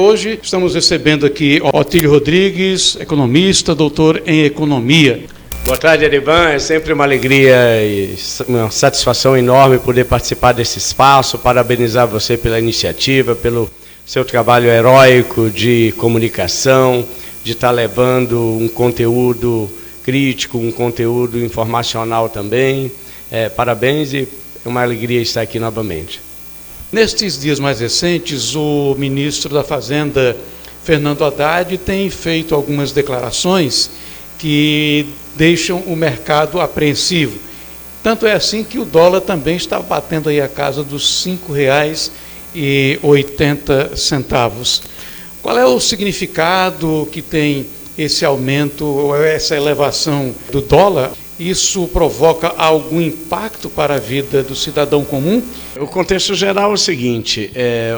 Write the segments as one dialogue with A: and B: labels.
A: Hoje estamos recebendo aqui Otílio Rodrigues, economista, doutor em economia.
B: Boa tarde, Erivan. É sempre uma alegria e uma satisfação enorme poder participar desse espaço, parabenizar você pela iniciativa, pelo seu trabalho heróico de comunicação, de estar levando um conteúdo crítico, um conteúdo informacional também. Parabéns e é uma alegria estar aqui novamente.
A: Nestes dias mais recentes, o ministro da Fazenda, Fernando Haddad, tem feito algumas declarações que deixam o mercado apreensivo. Tanto é assim que o dólar também está batendo aí a casa dos R$ 5,80. Qual é o significado que tem esse aumento, ou essa elevação do dólar? Isso provoca algum impacto para a vida do cidadão comum?
B: O contexto geral é o seguinte,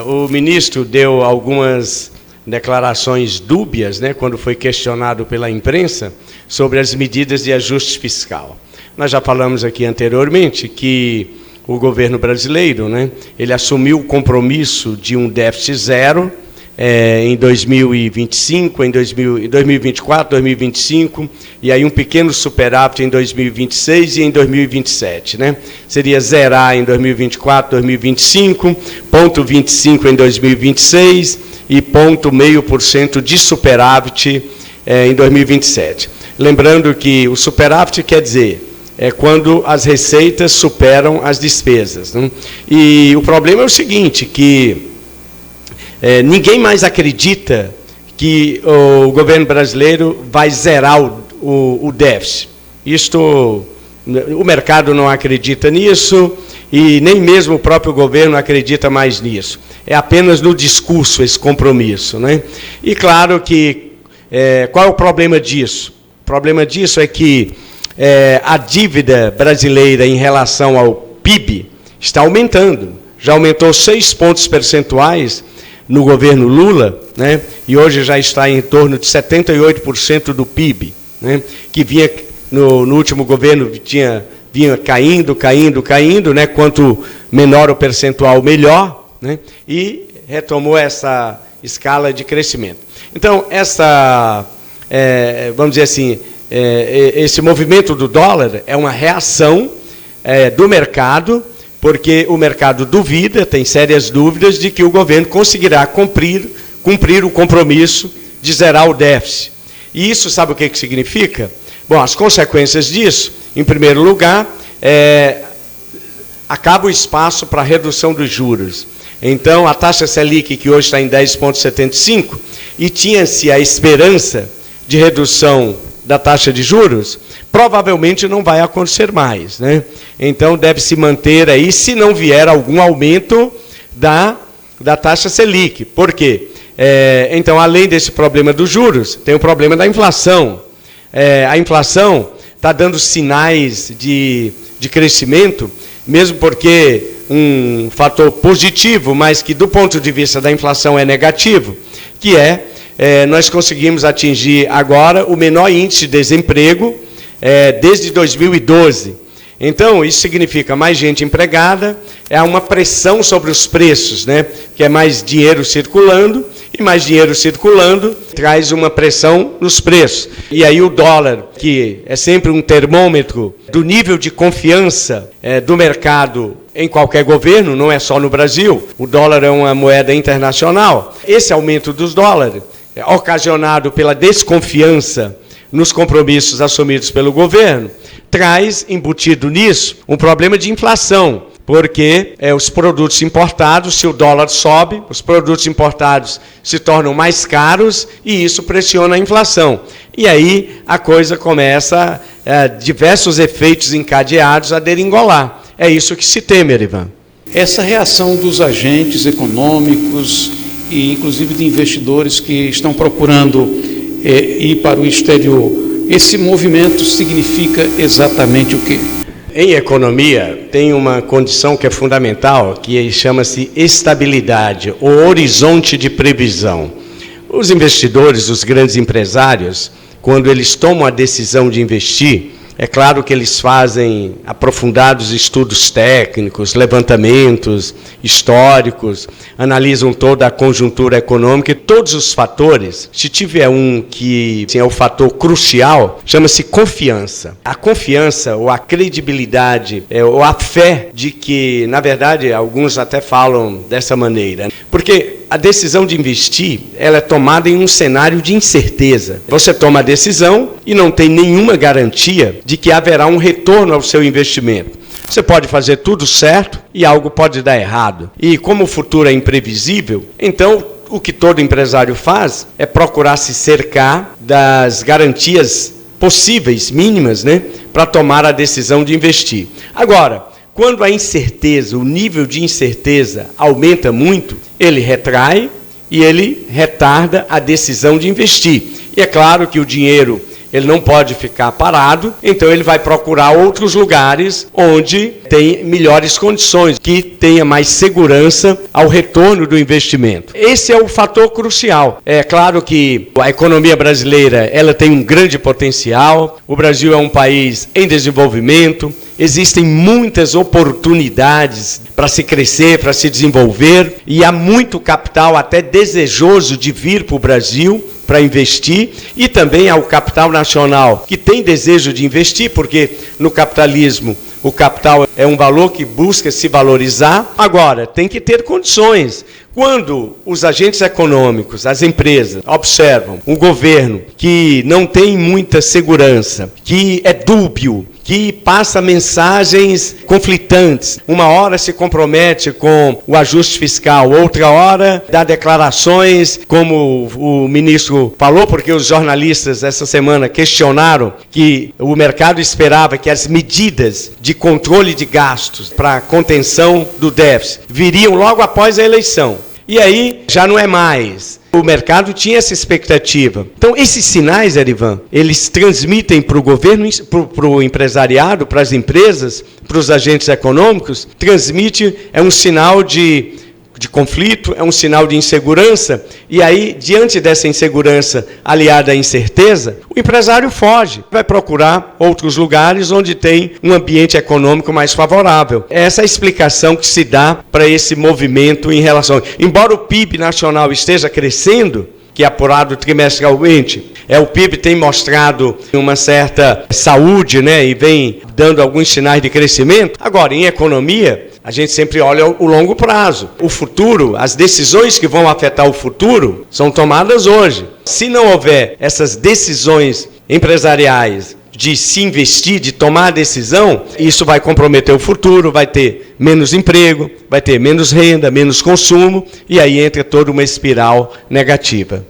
B: o ministro deu algumas declarações dúbias, quando foi questionado pela imprensa sobre as medidas de ajuste fiscal. Nós já falamos aqui anteriormente que o governo brasileiro, ele assumiu o compromisso de um déficit zero em 2025, em 2024, 2025, e aí um pequeno superávit em 2026 e em 2027. Seria zerar em 2024, 2025, 0,25% em 2026 e 0,5% de superávit em 2027. Lembrando que o superávit quer dizer quando as receitas superam as despesas. E o problema é o seguinte, que ninguém mais acredita que o governo brasileiro vai zerar o déficit. O mercado não acredita nisso e nem mesmo o próprio governo acredita mais nisso. É apenas no discurso esse compromisso. E claro que, qual é o problema disso? O problema disso é que a dívida brasileira em relação ao PIB está aumentando. Já aumentou 6 pontos percentuais no governo Lula, e hoje já está em torno de 78% do PIB, que vinha no último governo vinha caindo, quanto menor o percentual, melhor, e retomou essa escala de crescimento. Então, vamos dizer assim, esse movimento do dólar é uma reação do mercado, porque o mercado duvida, tem sérias dúvidas de que o governo conseguirá cumprir o compromisso de zerar o déficit. E isso, sabe o que significa? Bom, as consequências disso, em primeiro lugar, acaba o espaço para a redução dos juros. Então, a taxa Selic, que hoje está em 10,75, e tinha-se a esperança de redução da taxa de juros, provavelmente não vai acontecer mais. Então, deve se manter aí, se não vier algum aumento da taxa Selic. Por quê? Então, além desse problema dos juros, tem o problema da inflação. A inflação está dando sinais de crescimento, mesmo porque um fator positivo, mas que do ponto de vista da inflação é negativo, que nós conseguimos atingir agora o menor índice de desemprego desde 2012. Então, isso significa mais gente empregada, há uma pressão sobre os preços, que é mais dinheiro circulando, e mais dinheiro circulando traz uma pressão nos preços. E aí o dólar, que é sempre um termômetro do nível de confiança do mercado em qualquer governo, não é só no Brasil, o dólar é uma moeda internacional. Esse aumento dos dólares, ocasionado pela desconfiança nos compromissos assumidos pelo governo, traz, embutido nisso, um problema de inflação, porque os produtos importados, se o dólar sobe, os produtos importados se tornam mais caros e isso pressiona a inflação. E aí a coisa começa, diversos efeitos encadeados a deringolar. É isso que se teme, Erivan.
A: Essa reação dos agentes econômicos e inclusive de investidores que estão procurando ir para o exterior, esse movimento significa exatamente o quê?
B: Em economia, tem uma condição que é fundamental, que chama-se estabilidade, ou horizonte de previsão. Os investidores, os grandes empresários, quando eles tomam a decisão de investir, É claro que eles fazem aprofundados estudos técnicos, levantamentos históricos, analisam toda a conjuntura econômica e todos os fatores. Se tiver um que assim, é o fator crucial, chama-se confiança. A confiança ou a credibilidade ou a fé de que, na verdade, alguns até falam dessa maneira, porque a decisão de investir, ela é tomada em um cenário de incerteza. Você toma a decisão e não tem nenhuma garantia de que haverá um retorno ao seu investimento. Você pode fazer tudo certo e algo pode dar errado. E como o futuro é imprevisível, então o que todo empresário faz é procurar se cercar das garantias possíveis, mínimas, para tomar a decisão de investir. Agora, quando a incerteza, o nível de incerteza aumenta muito, ele retrai e ele retarda a decisão de investir. E é claro que o dinheiro ele não pode ficar parado, então ele vai procurar outros lugares onde tem melhores condições, que tenha mais segurança ao retorno do investimento. Esse é o fator crucial. É claro que a economia brasileira ela tem um grande potencial, o Brasil é um país em desenvolvimento, existem muitas oportunidades para se crescer, para se desenvolver, e há muito capital até desejoso de vir para o Brasil para investir, e também há o capital nacional que tem desejo de investir, porque no capitalismo o capital é um valor que busca se valorizar. Agora, tem que ter condições. Quando os agentes econômicos, as empresas, observam um governo que não tem muita segurança, que é dúbio, que passa mensagens conflitantes, uma hora se compromete com o ajuste fiscal, outra hora dá declarações, como o ministro falou, porque os jornalistas essa semana questionaram que o mercado esperava que as medidas de controle de gastos para contenção do déficit viriam logo após a eleição. E aí já não é mais. O mercado tinha essa expectativa. Então, esses sinais, Erivan, eles transmitem para o governo, para o empresariado, para as empresas, para os agentes econômicos, é um sinal de conflito, é um sinal de insegurança, e aí, diante dessa insegurança aliada à incerteza, o empresário foge, vai procurar outros lugares onde tem um ambiente econômico mais favorável. Essa é a explicação que se dá para esse movimento em relação... Embora o PIB nacional esteja crescendo, que é apurado trimestralmente, o PIB tem mostrado uma certa saúde, e vem dando alguns sinais de crescimento. Agora, em economia, a gente sempre olha o longo prazo. O futuro, as decisões que vão afetar o futuro são tomadas hoje. Se não houver essas decisões empresariais de se investir, de tomar a decisão, isso vai comprometer o futuro, vai ter menos emprego, vai ter menos renda, menos consumo, e aí entra toda uma espiral negativa.